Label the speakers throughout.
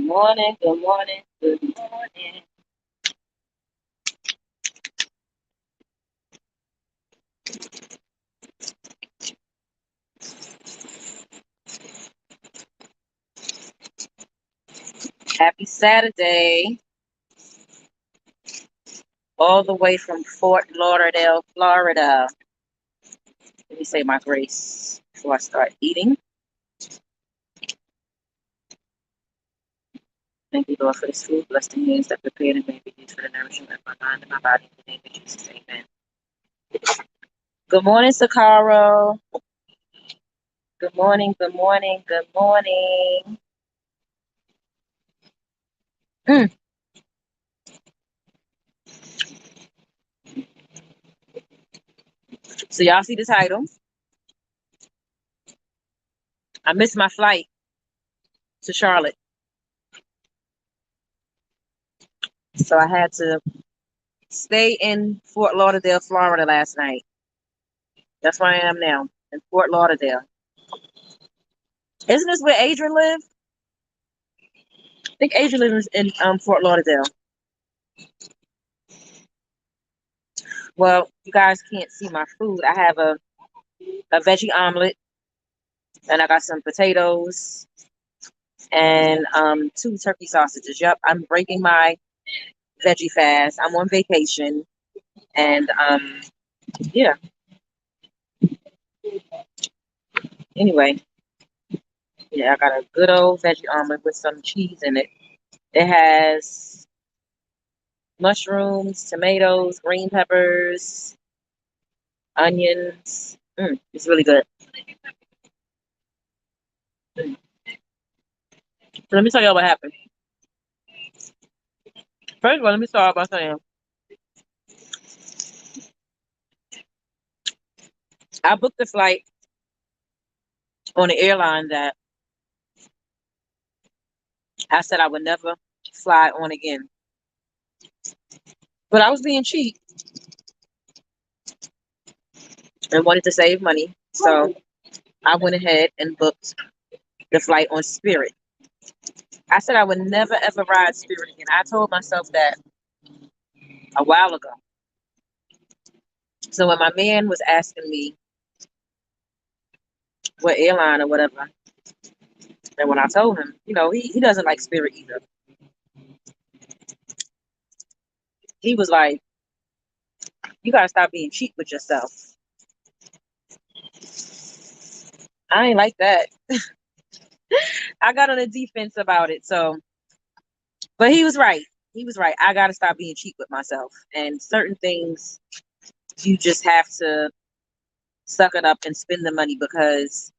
Speaker 1: morning, good morning, good morning. Happy Saturday, all the way from Fort Lauderdale, Florida. Let me say my grace before I start eating. Thank you, Lord, for this food. Bless the hands that prepared and may be used for the nourishment of my mind and my body. In the name of Jesus, amen. Good morning, Sakaro. Good morning, good morning, good morning. Mm. So y'all see the title. I missed my flight to Charlotte. So I had to stay in Fort Lauderdale, Florida last night. That's where I am now, in Fort Lauderdale. Isn't this where Adrian lives? I think Adrian lives in Fort Lauderdale. Well, you guys can't see my food. I have a veggie omelet, and I got some potatoes and two turkey sausages. Yep, I'm breaking my veggie fast. I'm on vacation, and yeah. Anyway, yeah, I got a good old veggie omelet with some cheese in it. It has mushrooms, tomatoes, green peppers, onions. It's really good. So let me tell y'all what happened. First of all, let me start by saying I booked the flight on an airline that I said I would never fly on again. But I was being cheap and wanted to save money. So I went ahead and booked the flight on Spirit. I said I would never ever ride Spirit again. I told myself that a while ago. So when my man was asking me what airline or whatever, and when I told him, he doesn't like Spirit either. He was like, you gotta stop being cheap with yourself. I ain't like that. I got on the defense about it. So, but he was right. He was right. I gotta stop being cheap with myself. And certain things you just have to suck it up and spend the money because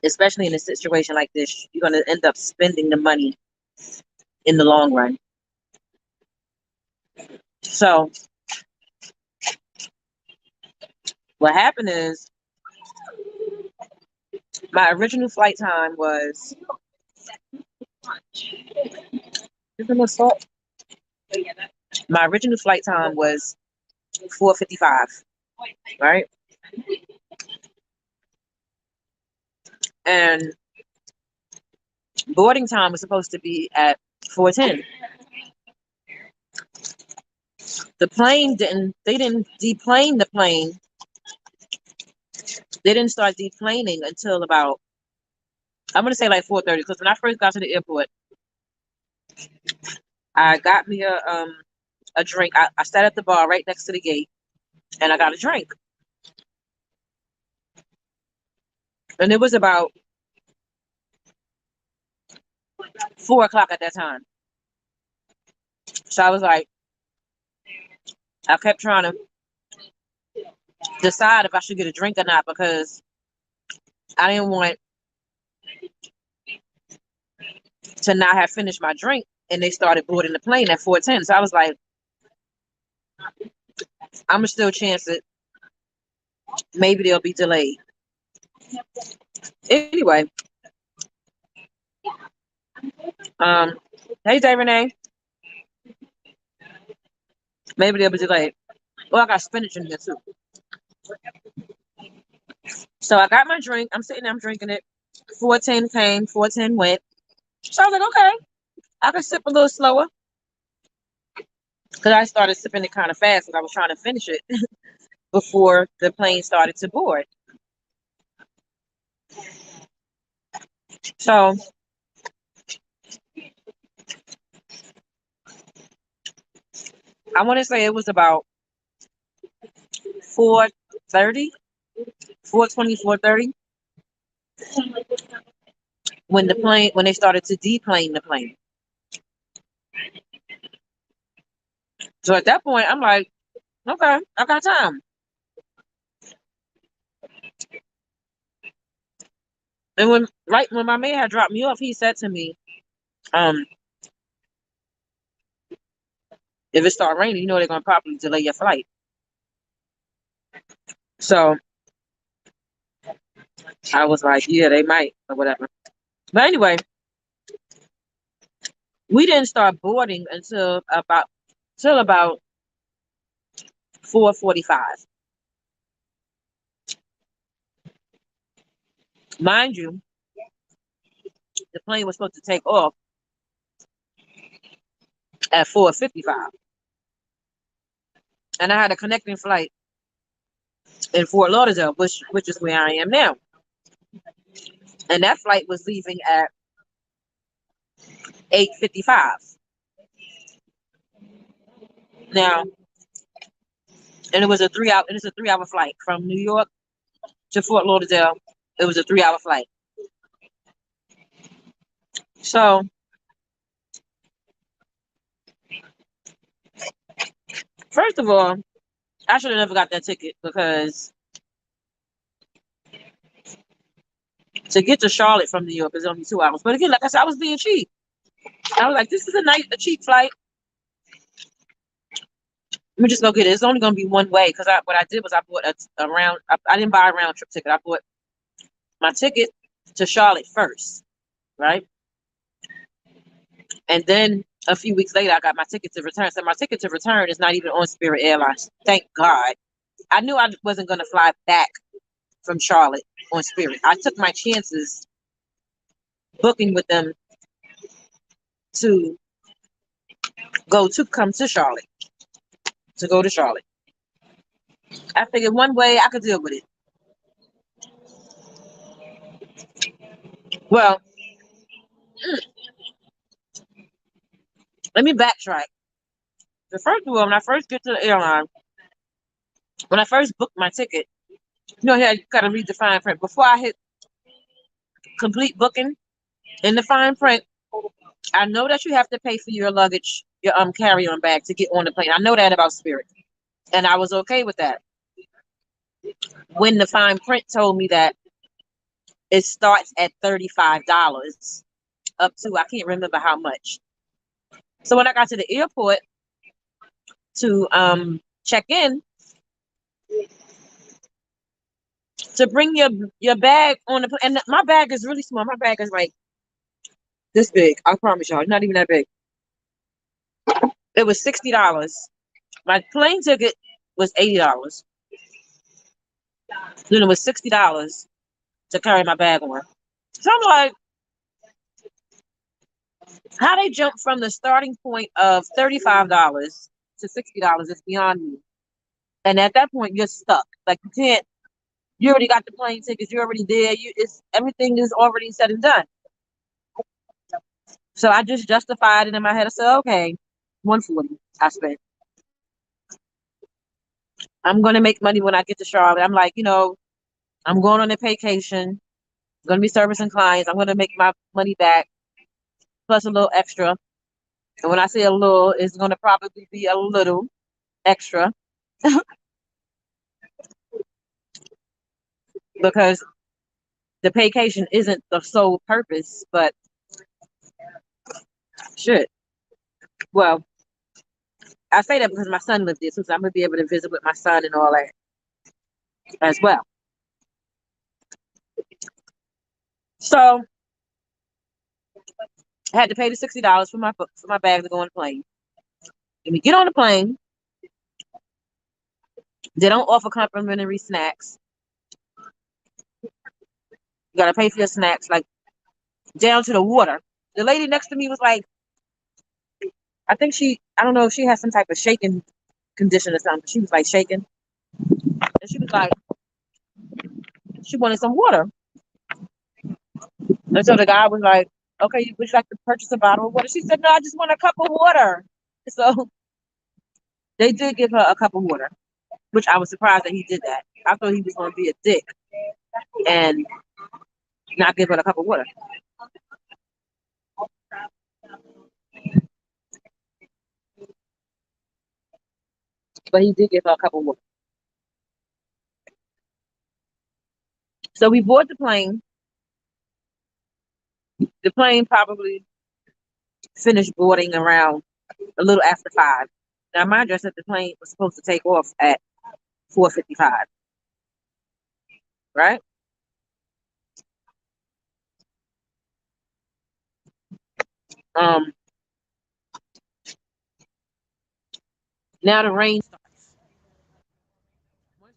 Speaker 1: especially in a situation like this, you're gonna end up spending the money in the long run. So what happened is my original flight time was my original flight time was 4:55, right? And boarding time was supposed to be at 4:10. The plane didn't. They didn't deplane the plane. They didn't start deplaning until about I'm gonna say like 4:30. Because when I first got to the airport, I got me a drink. I sat at the bar right next to the gate, and I got a drink. And it was about 4 o'clock at that time. So I was like, I kept trying to decide if I should get a drink or not because I didn't want to not have finished my drink. And they started boarding the plane at 4:10. So I was like, I'm gonna still chance it. Maybe they'll be delayed. Anyway, um, hey Day Renee, maybe they'll be delayed. Well, I got spinach in here too. So I got my drink. I'm sitting there, I'm drinking it. 4:10 came, 4:10 went. So I was like, okay. I could sip a little slower because I started sipping it kind of fast because I was trying to finish it before the plane started to board. So I want to say it was about 4:30, 4:20, 4:30 when they started to deplane the plane. So at that point, I'm like, okay, I got time. And when my man had dropped me off, he said to me, um, if it start raining, you know they're gonna probably delay your flight. So I was like, yeah, they might or whatever. But anyway, we didn't start boarding until about 4:45. Mind you, the plane was supposed to take off at 4:55, and I had a connecting flight in Fort Lauderdale, which is where I am now. And that flight was leaving at 8:55. Now, and it's a 3 hour flight from New York to Fort Lauderdale. It was a 3 hour flight. So first of all, I should have never got that ticket because to get to Charlotte from New York is only 2 hours. But again, like I said, I was being cheap. I was like, this is a cheap flight. Let me just go get it. It's only going to be one way because what I did was I bought I didn't buy a round trip ticket. I bought my ticket to Charlotte first, right? And then a few weeks later, I got my ticket to return. So my ticket to return is not even on Spirit Airlines. Thank God. I knew I wasn't going to fly back from Charlotte on Spirit. I took my chances booking with them to come to Charlotte, to go to Charlotte. I figured one way I could deal with it. Well, let me backtrack. The first of all, when I first get to the airline, when I first booked my ticket, you got to read the fine print. Before I hit complete booking in the fine print, I know that you have to pay for your luggage, your carry-on bag to get on the plane. I know that about Spirit, and I was okay with that. When the fine print told me that it starts at $35 up to I can't remember how much. So when I got to the airport to check in, to bring your bag on the plane, and my bag is really small. My bag is like this big. I promise y'all, it's not even that big. It was $60. My plane ticket was $80. Then it was $60 to carry my bag on. So I'm like, how they jump from the starting point of $35 to $60 is beyond me. And at that point, you're stuck. Like you can't. You already got the plane tickets. You're already there. Everything is already said and done. So I just justified it in my head. I said, okay, 140 I spent. I'm gonna make money when I get to Charlotte. I'm like, I'm going on a vacation. I'm gonna be servicing clients. I'm gonna make my money back plus a little extra. And when I say a little, it's gonna probably be a little extra because the vacation isn't the sole purpose, but shit. Well, I say that because my son lives there, so I'm gonna be able to visit with my son and all that as well. So I had to pay the $60 for my bag to go on the plane. When we get on the plane, they don't offer complimentary snacks. You gotta pay for your snacks, like down to the water. The lady next to me was like, I think I don't know if she has some type of shaking condition or something. She was like shaking. And she was like, she wanted some water. And so the guy was like, okay, would you like to purchase a bottle of water? She said, no, I just want a cup of water. So they did give her a cup of water, which I was surprised that he did that. I thought he was going to be a dick and not give her a cup of water. But he did give her a cup of water. So we board the plane. The plane probably finished boarding around a little after 5. Now, mind you, I said the plane was supposed to take off at 4:55, right? Um, Now the rain starts. Once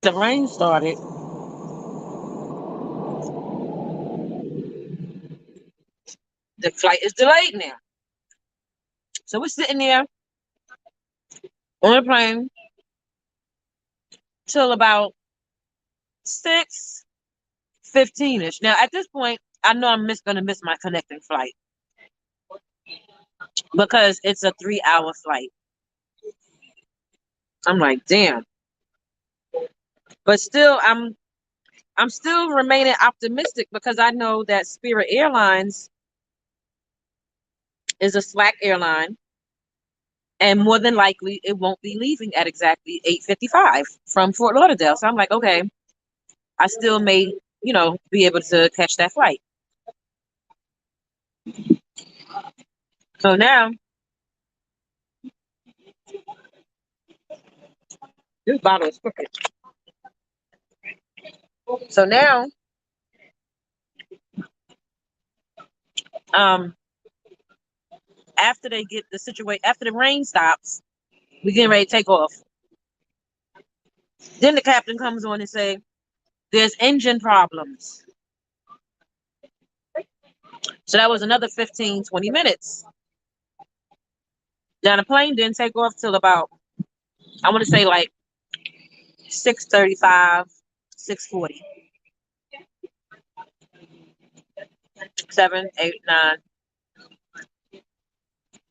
Speaker 1: the rain started, the flight is delayed now. So we're sitting there on the plane till about 6:15ish. Now at this point, I know gonna miss my connecting flight because it's a 3-hour flight. I'm like, damn. But still, I'm still remaining optimistic because I know that Spirit Airlines is a Slack airline, and more than likely it won't be leaving at exactly 8:55 from Fort Lauderdale. So I'm like, okay, I still may, be able to catch that flight. So now this bottle is crooked. So now, um, after they get the situation, after the rain stops, we getting ready to take off. Then the captain comes on and say, "There's engine problems." So that was another 15, 20 minutes. Now the plane didn't take off till about, I want to say like 6:35, 6:40, 7, 8, 9.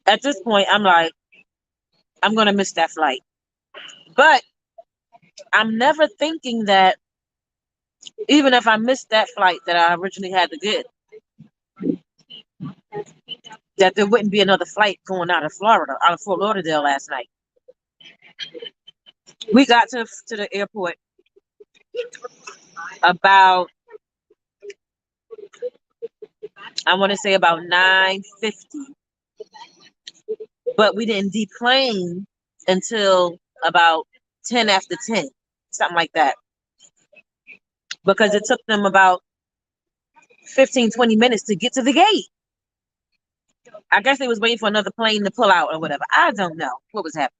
Speaker 1: At this point, I'm like, I'm gonna miss that flight. But I'm never thinking that even if I missed that flight that I originally had to get, that there wouldn't be another flight going out of Florida, out of Fort Lauderdale last night. We got to the airport about, I want to say about 9:50, but we didn't deplane until about 10 after 10, something like that, because it took them about 15, 20 minutes to get to the gate. I guess they was waiting for another plane to pull out or whatever. I don't know what was happening.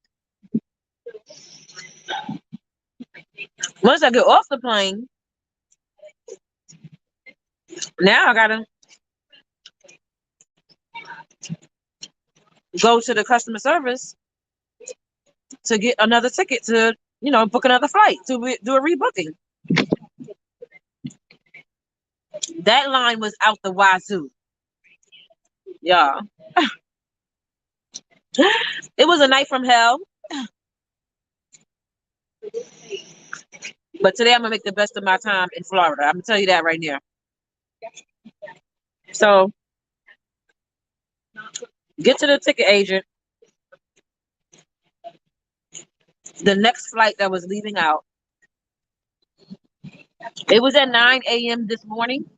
Speaker 1: Once I get off the plane, now I gotta go to the customer service to get another ticket to, book another flight to do a rebooking. That line was out the wazoo. Yeah. It was a night from hell. But today I'm gonna make the best of my time in Florida. I'm gonna tell you that right now. So get to the ticket agent. The next flight that was leaving out, it was at 9 a.m. this morning,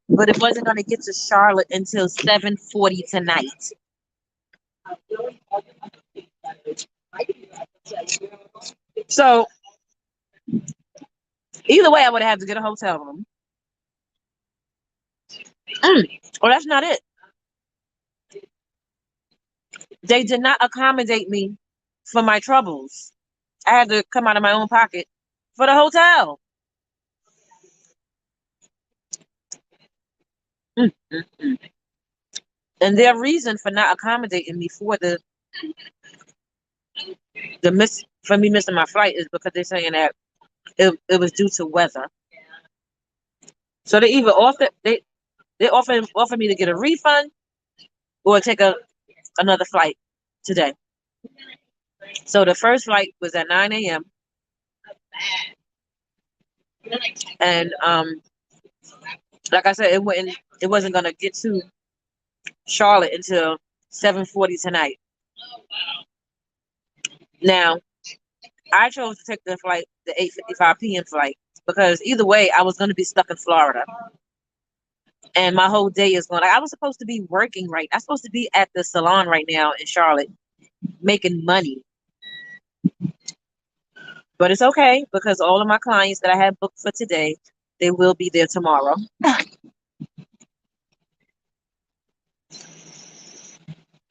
Speaker 1: but it wasn't gonna get to Charlotte until 7:40 tonight. So either way, I would have to get a hotel room. Well, that's not it. They did not accommodate me for my troubles. I had to come out of my own pocket for the hotel. Mm, mm, mm. And their reason for not accommodating me for the miss for me missing my flight is because they're saying that it was due to weather. So they either offer me to get a refund or take another flight today. So the first flight was at 9 a.m. and like I said, it wasn't gonna get to Charlotte until 7:40 tonight. Now I chose to take the 8:55 p.m. flight because either way I was gonna be stuck in Florida. And my whole day is going. Like, I was supposed to be working right. I'm supposed to be at the salon right now in Charlotte making money. But it's okay because all of my clients that I have booked for today, they will be there tomorrow. I'm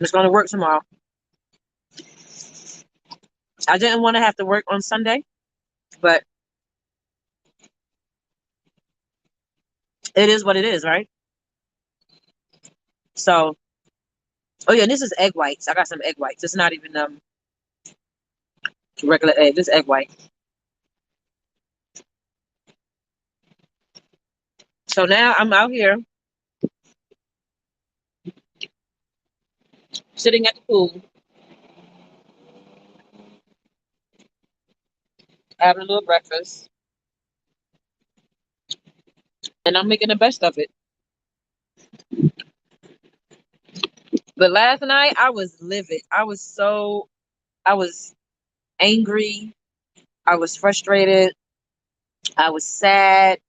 Speaker 1: just going to work tomorrow. I didn't want to have to work on Sunday, but it is what it is, right? So, oh yeah, and this is egg whites. I got some egg whites. It's not even regular egg. This is egg white. So now I'm out here sitting at the pool, having a little breakfast, and I'm making the best of it. But last night I was livid. I was angry. I was frustrated. I was sad.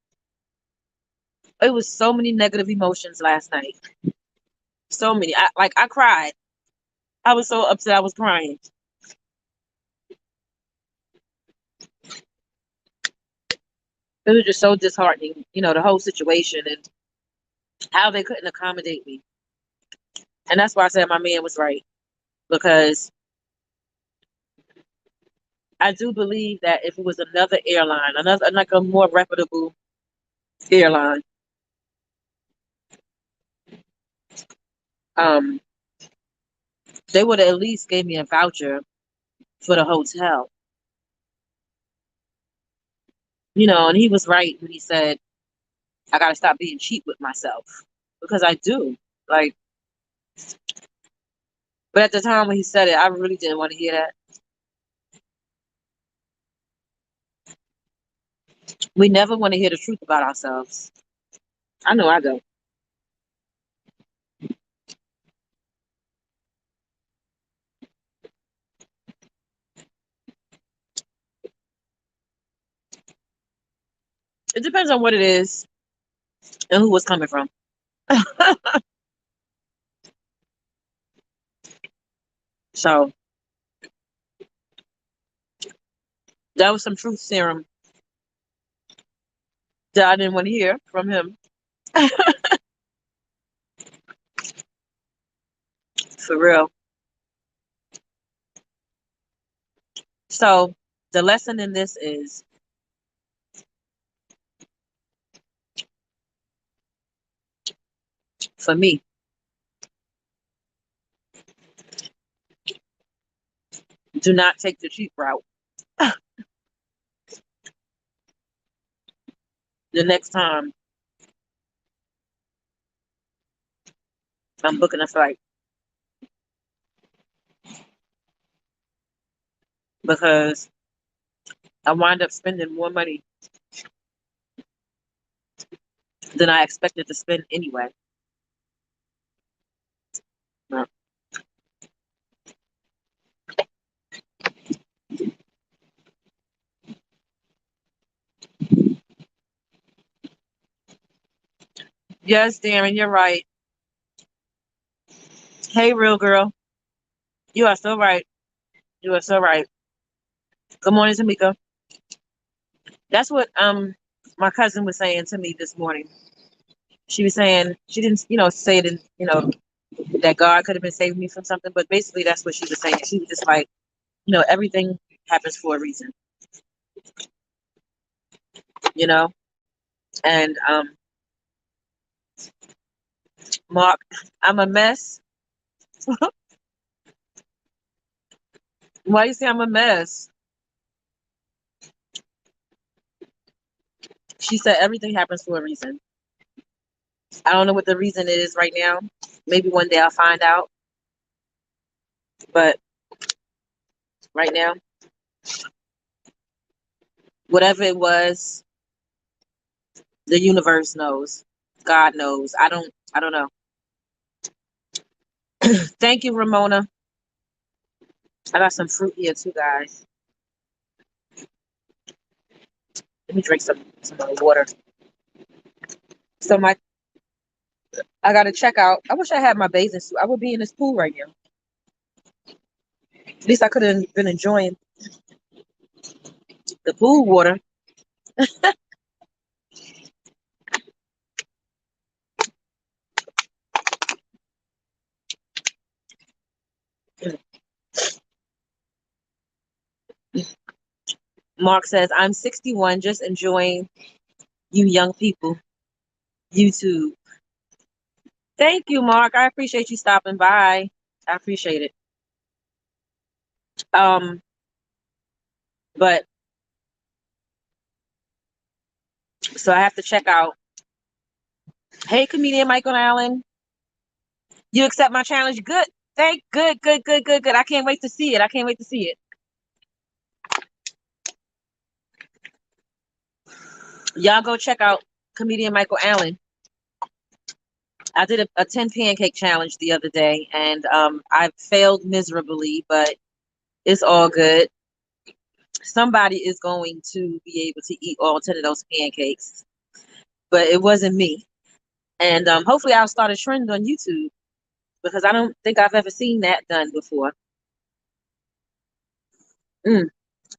Speaker 1: It was so many negative emotions last night. So many. I cried. I was so upset. I was crying. It was just so disheartening, the whole situation and how they couldn't accommodate me. And that's why I said my man was right because I do believe that if it was another airline, another like a more reputable airline, um, they would have at least gave me a voucher for the hotel. And he was right when he said I gotta stop being cheap with myself because I do. Like, but at the time when he said it, I really didn't want to hear that. We never want to hear the truth about ourselves. I know I don't. It depends on what it is and who it's coming from. So that was some truth serum that I didn't want to hear from him. For real. So the lesson in this is for me, do not take the cheap route. The next time I'm booking a flight because I wind up spending more money than I expected to spend anyway. Uh, Yes, Darren, you're right. Hey, real girl, you are so right. You are so right. Good morning, Tamika. That's what my cousin was saying to me this morning. She was saying she didn't, say it in, that God could have been saving me from something, but basically that's what she was saying. She was just like, everything happens for a reason, you know, and Mark, I'm a mess. Why you say I'm a mess? She said everything happens for a reason. I don't know what the reason is right now. Maybe one day I'll find out. But right now, whatever it was, the universe knows. God knows. I don't know. Thank you, Ramona. I got some fruit here too, guys. Let me drink some water. So I gotta check out. I wish I had my bathing suit. I would be in this pool right now. At least I could have been enjoying the pool water. Mark says, I'm 61, just enjoying you young people. YouTube. Thank you, Mark. I appreciate you stopping by. I appreciate it. But so I have to check out. Hey, comedian Michael Allen, you accept my challenge? Good. Good. I can't wait to see it. I can't wait to see it. Y'all go check out comedian Michael Allen. I did a 10 pancake challenge the other day, and I failed miserably, but it's all good. Somebody is going to be able to eat all 10 of those pancakes, but it wasn't me. And hopefully I'll start a trend on YouTube because I don't think I've ever seen that done before.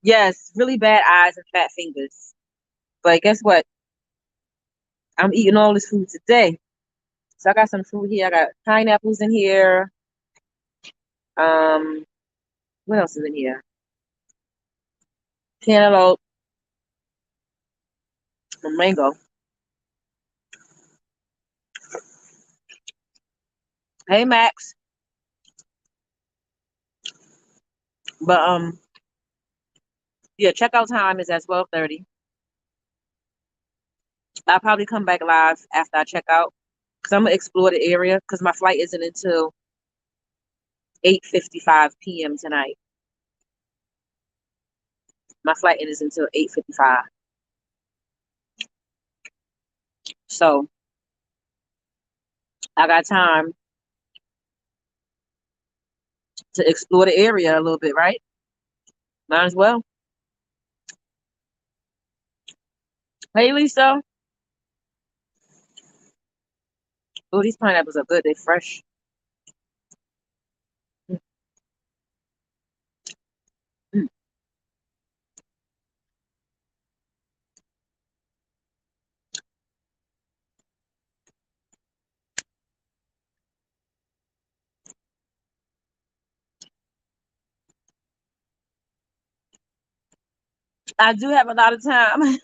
Speaker 1: Yes, really bad eyes and fat fingers. But guess what? I'm eating all this food today. So I got some food here. I got pineapples in here. Um, what else is in here? Cantaloupe, and mango. Hey Max. But yeah, checkout time is at 12:30. I'll probably come back live after I check out because I'm gonna explore the area because my flight isn't until 8:55 p.m. tonight. My flight is until 8:55. So I got time to explore the area a little bit, right? Might as well. Hey Lisa. Oh, these pineapples are good. They're fresh. Mm. I do have a lot of time.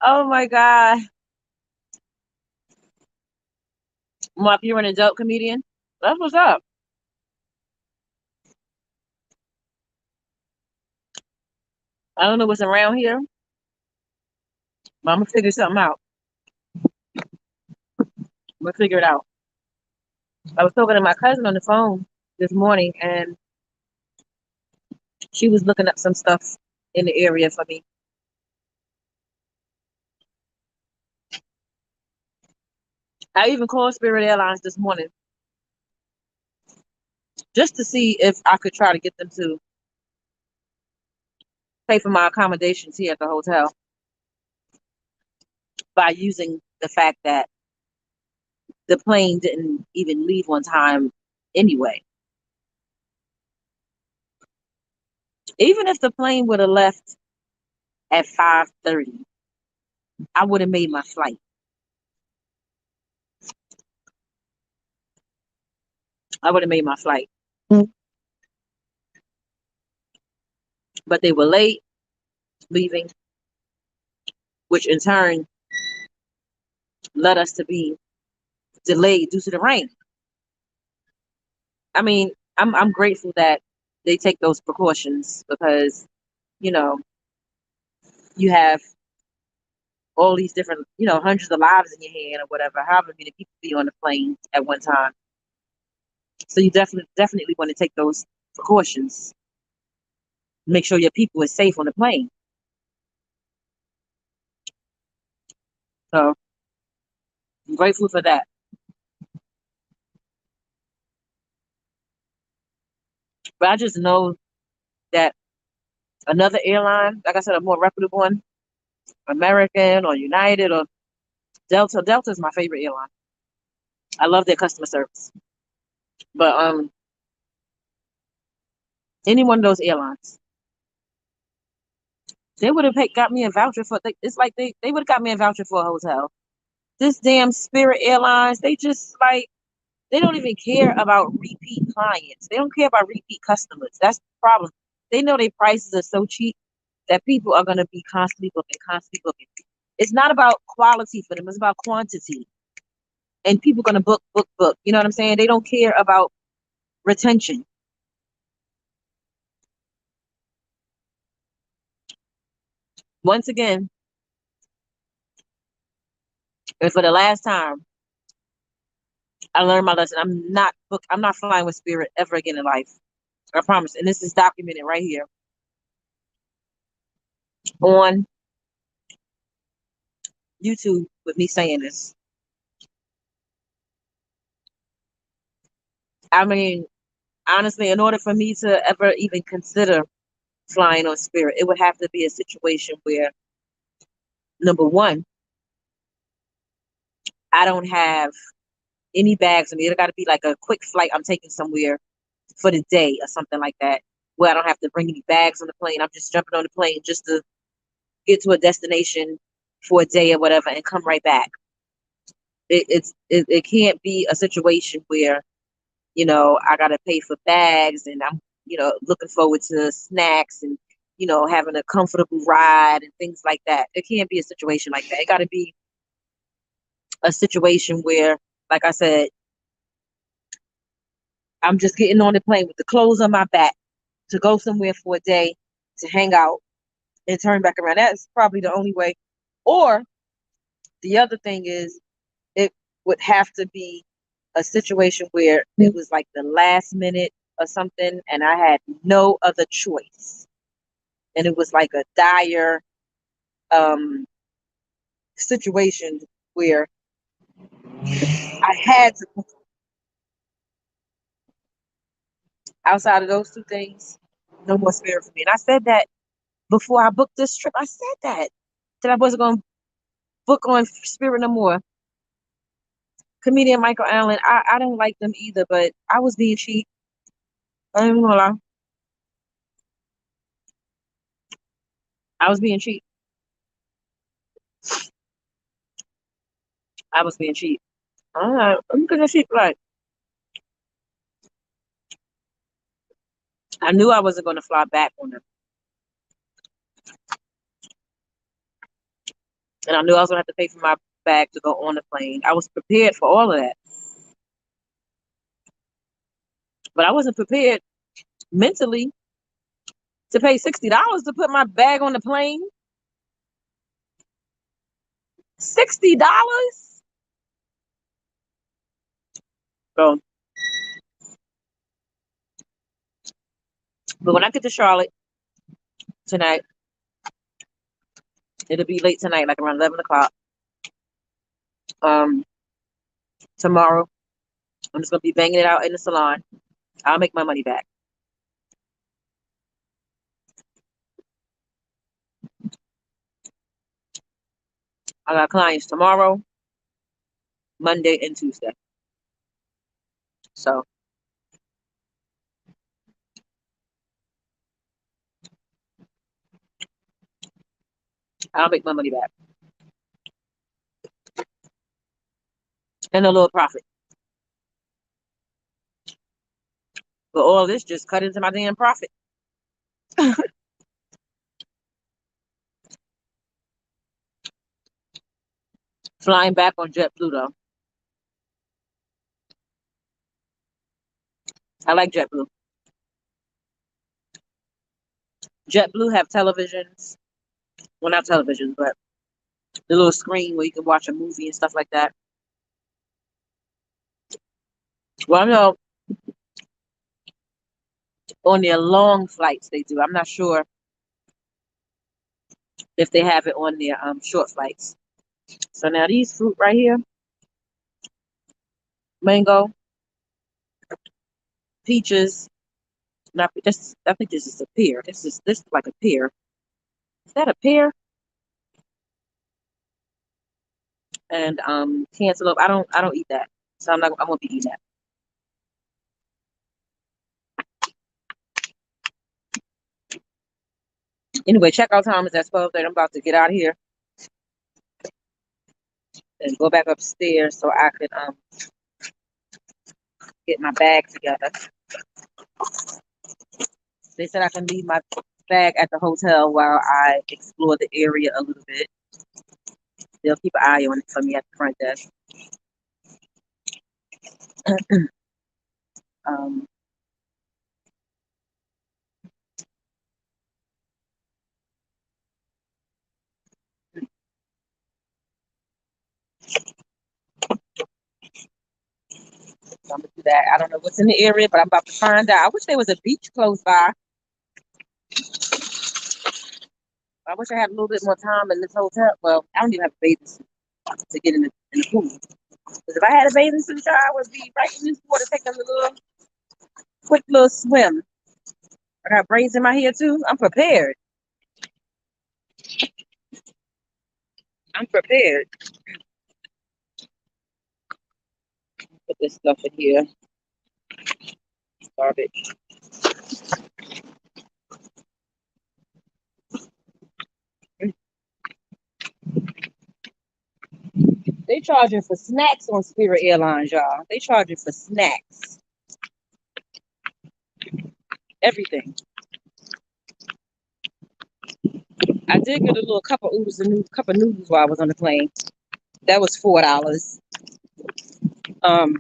Speaker 1: Oh my God. Mark, you're an adult comedian? That's what's up. I don't know what's around here, but I'm gonna figure something out. I'm gonna figure it out. I was talking to my cousin on the phone this morning, and she was looking up some stuff in the area for me. I even called Spirit Airlines this morning just to see if I could try to get them to pay for my accommodations here at the hotel by using the fact that the plane didn't even leave on time anyway. Even if the plane would have left at 5:30, I would have made my flight. I would have made my flight. But they were late leaving, which in turn led us to be delayed due to the rain. I mean, I'm grateful that they take those precautions because, you know, you have all these different, hundreds of lives in your hand or whatever, however many people be on the plane at one time. So you definitely want to take those precautions. Make sure your people is safe on the plane. So I'm grateful for that. But I just know that another airline, like I said, a more reputable one, American or United or Delta. Delta is my favorite airline. I love their customer service. But any one of those airlines, they would have got me a voucher for. It's like they would have got me a voucher for a hotel. This damn Spirit Airlines, they just like they don't even care about repeat clients. They don't care about repeat customers. That's the problem. They know their prices are so cheap that people are gonna be constantly booking, constantly booking. It's not about quality for them, it's about quantity. And people gonna book, book, book. You know what I'm saying? They don't care about retention. Once again, and for the last time, I learned my lesson. I'm not flying with Spirit ever again in life. I promise. And this is documented right here on YouTube with me saying this. I mean, honestly, in order for me to ever even consider flying on Spirit, it would have to be a situation where, number one, I don't have any bags. I mean, it got to be like a quick flight I'm taking somewhere for the day or something like that, where I don't have to bring any bags on the plane. I'm just jumping on the plane just to get to a destination for a day or whatever and come right back. It can't be a situation where I gotta pay for bags and I'm looking forward to snacks and having a comfortable ride and things like that. It can't be a situation like that. It got to be a situation where, like I said, I'm just getting on the plane with the clothes on my back to go somewhere for a day to hang out and turn back around. That's probably the only way. Or the other thing is, it would have to be a situation where it was like the last minute or something, and I had no other choice. And it was like a dire um, situation where I had to. Outside of those two things, no more Spirit for me. And I said that before I booked this trip. I said that I wasn't going to book on Spirit no more. Comedian Michael Allen, I don't like them either, but I was being cheap. I ain't gonna lie. I was being cheap. I was being cheap. All right, I'm gonna cheap. Like I knew I wasn't gonna fly back on them, and I knew I was gonna have to pay for my bag to go on the plane. I was prepared for all of that, but I wasn't prepared mentally to pay $60 to put my bag on the plane. $60. So, but when I get to Charlotte tonight, it'll be late tonight, like around 11 o'clock. Um, Tomorrow, I'm just gonna be banging it out in the salon. I'll make my money back. I got clients tomorrow, Monday, and Tuesday. So I'll make my money back and a little profit. But all this just cut into my damn profit. Flying back on JetBlue though. I like JetBlue. JetBlue have televisions. Well, not televisions, but the little screen where you can watch a movie and stuff like that. Well, I know on their long flights they do. I'm not sure if they have it on their short flights. So now these fruit right here, mango, peaches. Not this. I think this is a pear. This is like a pear. Is that a pear? And cantaloupe. I don't eat that, so I won't be eating that. Anyway, checkout time is at 12:30. I'm about to get out of here and go back upstairs so I could get my bag together. They said I can leave my bag at the hotel while I explore the area a little bit. They'll keep an eye on it for me at the front desk. um, so I'm gonna do that. I don't know what's in the area, but I'm about to find out. I wish there was a beach close by. I wish I had a little bit more time in this hotel. Well, I don't even have a bathing suit to get in the pool. Because if I had a bathing suit, I would be right in this water taking a little quick little swim. I got braids in my hair too. I'm prepared. I'm prepared. Put this stuff in here. Garbage. They charging for snacks on Spirit Airlines, y'all. They charging for snacks. Everything. I did get a little cup of noodles while I was on the plane. That was $4. Um,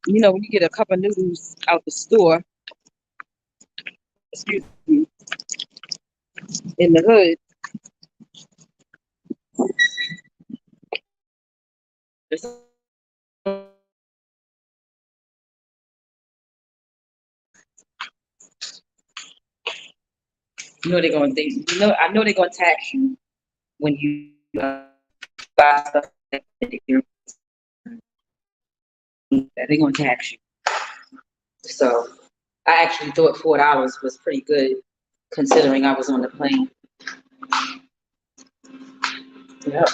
Speaker 1: when you get a cup of noodles out the store, excuse me, in the hood, it's, I know they're gonna tax you when you buy stuff that they're gonna tax you. So I actually thought $4 was pretty good considering I was on the plane. Yeah.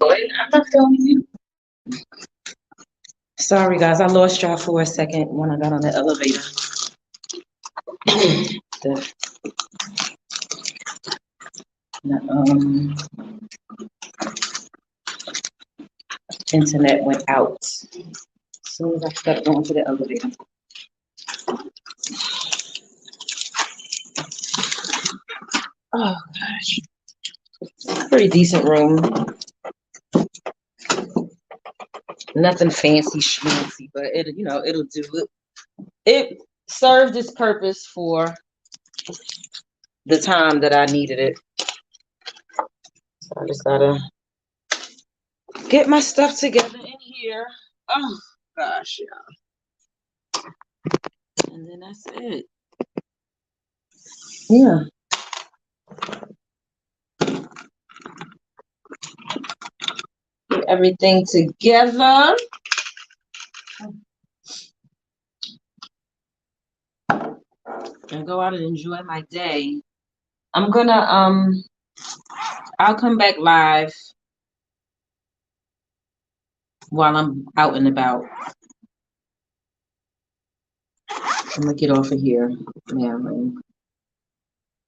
Speaker 1: I'm not filming you. Sorry, guys, I lost y'all for a second when I got on the elevator. the internet went out as soon as I stepped onto the elevator. Oh gosh, pretty decent room. Nothing fancy schmancy, but it'll do it. It served its purpose for the time that I needed it. So I just gotta get my stuff together in here. Oh gosh, yeah. And then that's it. Yeah. Get everything together. and go out and enjoy my day. I'm gonna I'll come back live while I'm out and about. I'm gonna get off of here. Yeah, man.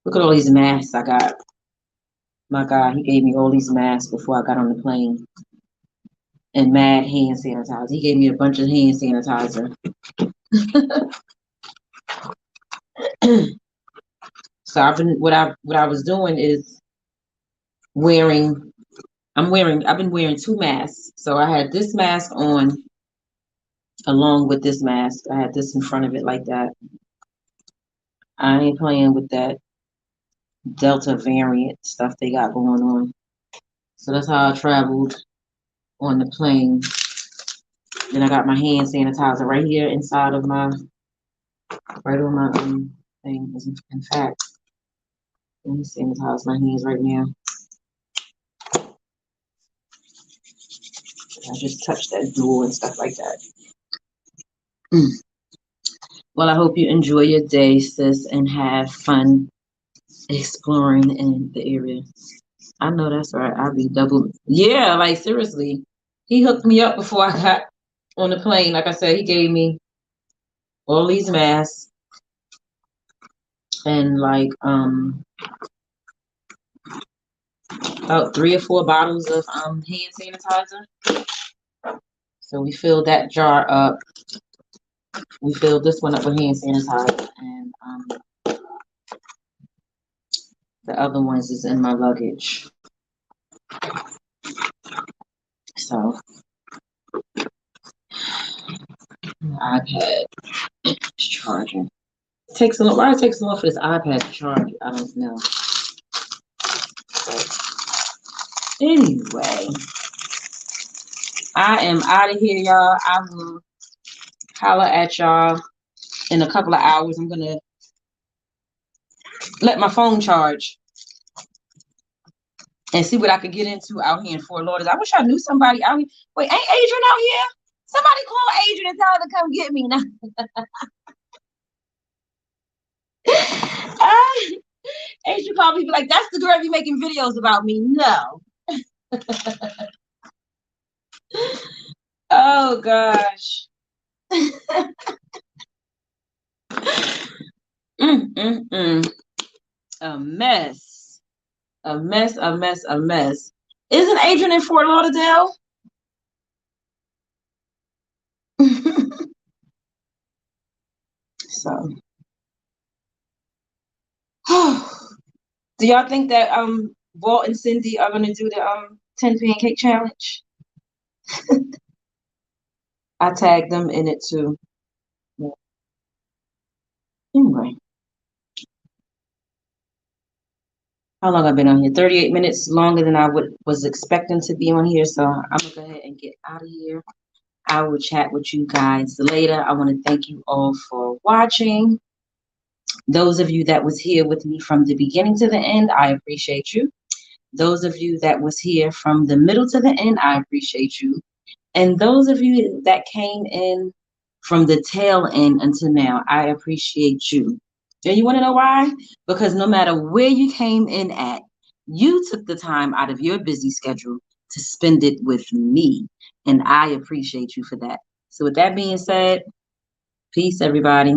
Speaker 1: Look at all these masks I got. My God, he gave me all these masks before I got on the plane. And mad hand sanitizer. He gave me a bunch of hand sanitizer. So I've been what I was doing is wearing I've been wearing two masks. So I had this mask on along with this mask. I had this in front of it like that. I ain't playing with that Delta variant stuff they got going on. So that's how I traveled on the plane. Then I got my hand sanitizer right here inside of right on my thing. In fact, let me sanitize my hands right now. I just touched that door and stuff like that. Well, I hope you enjoy your day, sis, and have fun exploring in the area. I know that's right. I'll be double. Yeah, like seriously. He hooked me up before I got on the plane. Like I said, he gave me all these masks and like about 3 or 4 bottles of hand sanitizer. So we filled that jar up. We filled this one up with hand sanitizer, and the other ones is in my luggage. So my iPad is charging. Takes a lot. Why it takes so long for this iPad to charge? I don't know. But anyway, I am out of here, y'all. I will holler at y'all in a couple of hours. I'm gonna let my phone charge and see what I could get into out here in Fort Lauderdale. I wish I knew somebody out here. Wait, ain't Adrian out here? Somebody call Adrian and tell her to come get me now. Adrian called me, be like, that's the girl you making videos about me. No. Oh gosh. A mess. A mess, a mess, a mess. Isn't Adrian in Fort Lauderdale? So do y'all think that Walt and Cindy are gonna do the 10 pancake challenge? I tagged them in it too. Yeah. Anyway. How long I've been on here? 38 minutes longer than I was expecting to be on here. So I'm gonna go ahead and get out of here. I will chat with you guys later. I want to thank you all for watching. Those of you that was here with me from the beginning to the end, I appreciate you. Those of you that was here from the middle to the end, I appreciate you. And those of you that came in from the tail end until now, I appreciate you. And you want to know why? Because no matter where you came in at, you took the time out of your busy schedule to spend it with me. And I appreciate you for that. So with that being said, peace, everybody.